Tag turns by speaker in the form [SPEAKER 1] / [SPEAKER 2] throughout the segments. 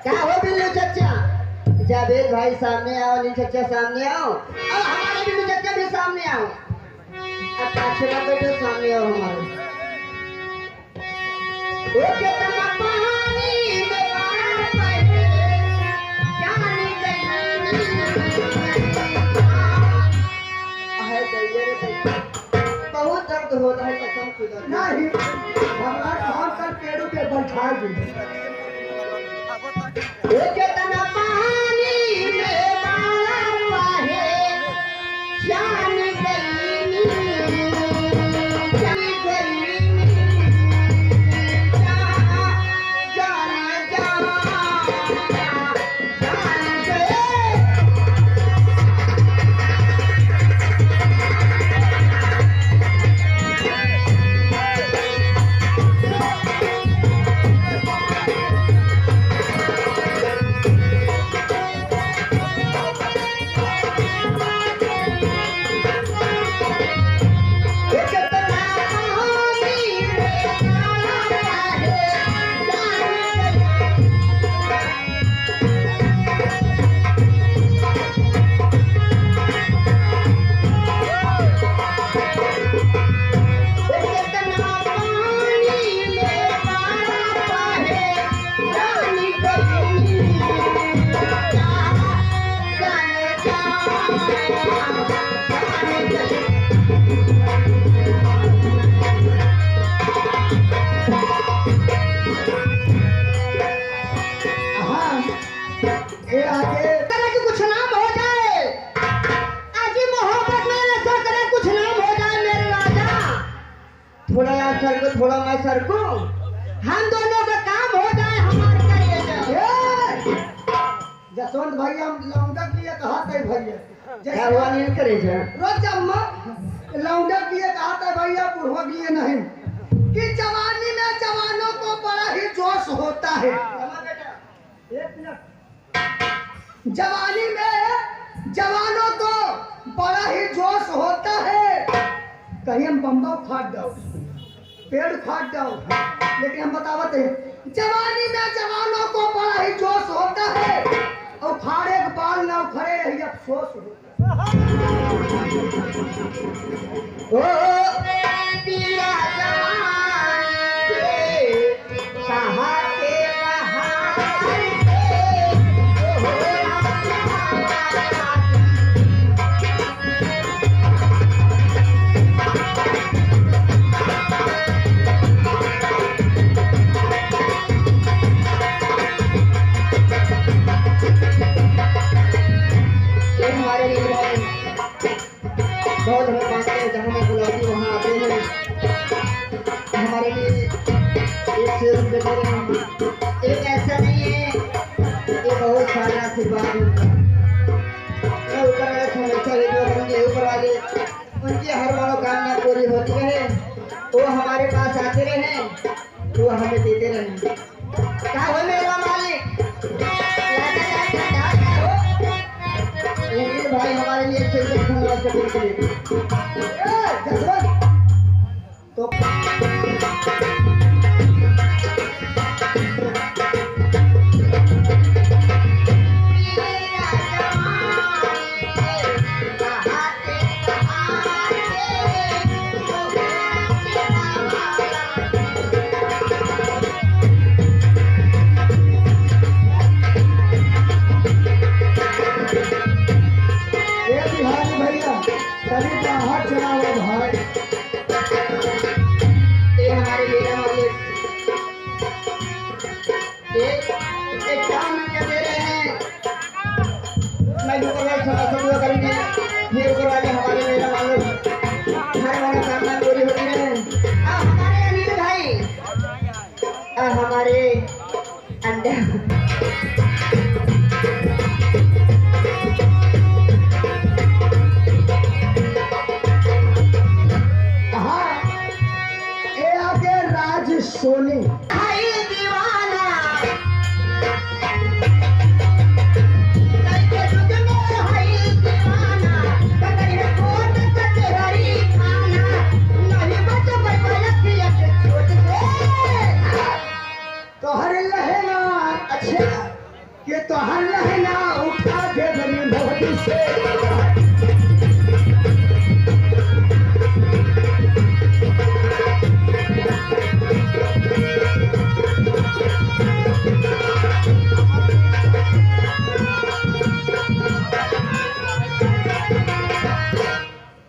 [SPEAKER 1] क्या हो बिल्लू चचा? जावेद भाई सामने आओ, नील चचा सामने आओ, और हमारे बिल्लू चचा भी सामने आओ। अब पाछे ना बैठो, सामने आओ हमारे। ओ कितना पानी में बाढ़ बहे, जाने कहीं है दैया रे दैया। बहुत दर्द होता है कसम खुदा की।
[SPEAKER 2] नहीं हमारा काम कर पेड़ों पे बैठा दी।
[SPEAKER 1] ओ कितना पानी में बाढ़ बहे, जाने कहीं जाने कहीं जाने जाने
[SPEAKER 2] ये आगे
[SPEAKER 1] कुछ नाम हो जाए, आज ही मोहब्बत में ऐसा करे कुछ नाम हो जाए मेरे राजा। थोड़ा आप सर को, थोड़ा मैं सर को, हम दोनों का काम हो जाए। हमारे
[SPEAKER 2] जसवंत भैया लौंडा किए कहा थे भैया
[SPEAKER 1] क्या हुआ नहीं करे
[SPEAKER 2] रोज अम्मा लौंडा किए कहा थे भैया बुढ़वा किए नहीं कि जवानी में जवानों को बड़ा ही जोश होता है। एक मिनट, जवानी में जवानों को बड़ा ही जोश होता है। कहीं हम बम्बा फाट जाओ, पेड़ फाट जाओ, लेकिन हम बतावत हैं जवानी में जवानों को बड़ा ही जोश होता है, और फाड़े के बाल ना उखड़े रही अफसोस होता
[SPEAKER 1] ओ पिया जवानी के कहा के बहुत हमें मानते हैं, जहाँ मैं बुलाती वहाँ आते हैं। हमारे लिए एक शेर देते हैं, एक ऐसा नहीं है, ये बहुत सारा आशीर्वाद है। मैं ऊपर वाले हमेशा ये जो उनके ऊपर वाले उनकी हर मनोकामना पूरी होती रहे, वो हमारे पास आते रहे, वो हमें देते रहे। क्या हो मेरा मालिक, भाई हमारे लिए तो हमारे अंदर
[SPEAKER 2] सोनी कि तो हर लहना उठा दे बनी मोदी से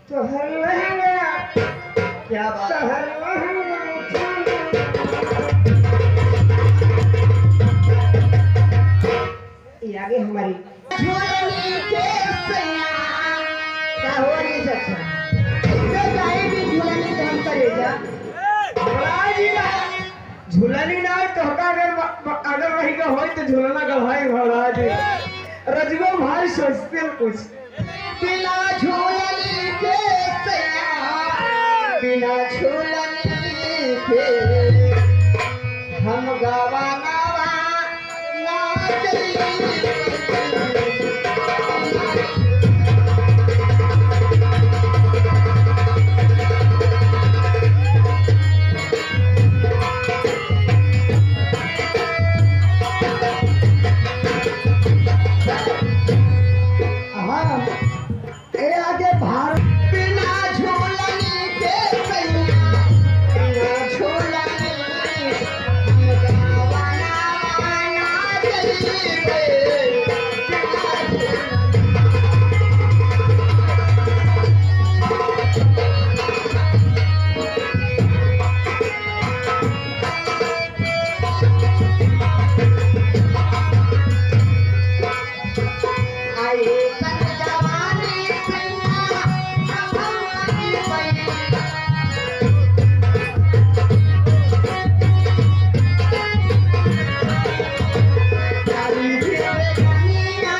[SPEAKER 2] तो हर लहना
[SPEAKER 1] क्या बात
[SPEAKER 2] तो
[SPEAKER 1] है?
[SPEAKER 2] हर लहना ये आगे हमारी
[SPEAKER 1] झूलनी के सैया क्या हो रही है अच्छा इससे चाहे भी झूलनी तो हम करेगा
[SPEAKER 2] झूलनी ना तो अगर वही का हो तो झूलना का भाई महाराज रजगो भाई सोचते कुछ
[SPEAKER 1] बिना झूलनी के सैया बिना झूलनी के हम गवाना ना चली
[SPEAKER 2] हाँ ये आगे भारत
[SPEAKER 1] बिना झूलनी के सैया बिना झूलनी हम गवाना ना चली आए तन जवानी सैया हमारी बहन तारी दिल कनिया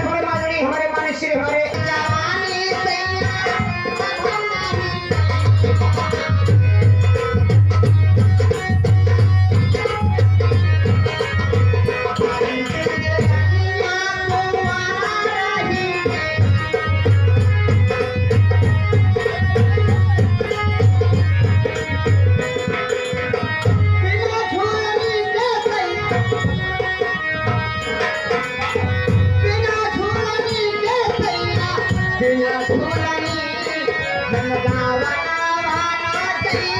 [SPEAKER 1] कुंवारी
[SPEAKER 2] हमारे मनुष्य हमारे
[SPEAKER 1] जवानी सैया हमारी तारी दिल कनिया कुंवारी बिना झूलनी के सैया बिना झूलनी के सैया बिना झूलनी हम गावाना वाना चली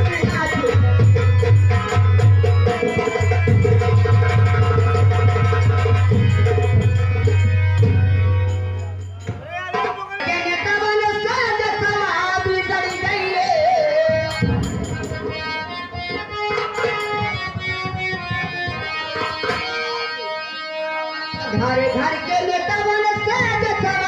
[SPEAKER 1] बिना झूलनी के नेतवन साज समाज बिगड़ गईले घर घर के नेतवन साज समाज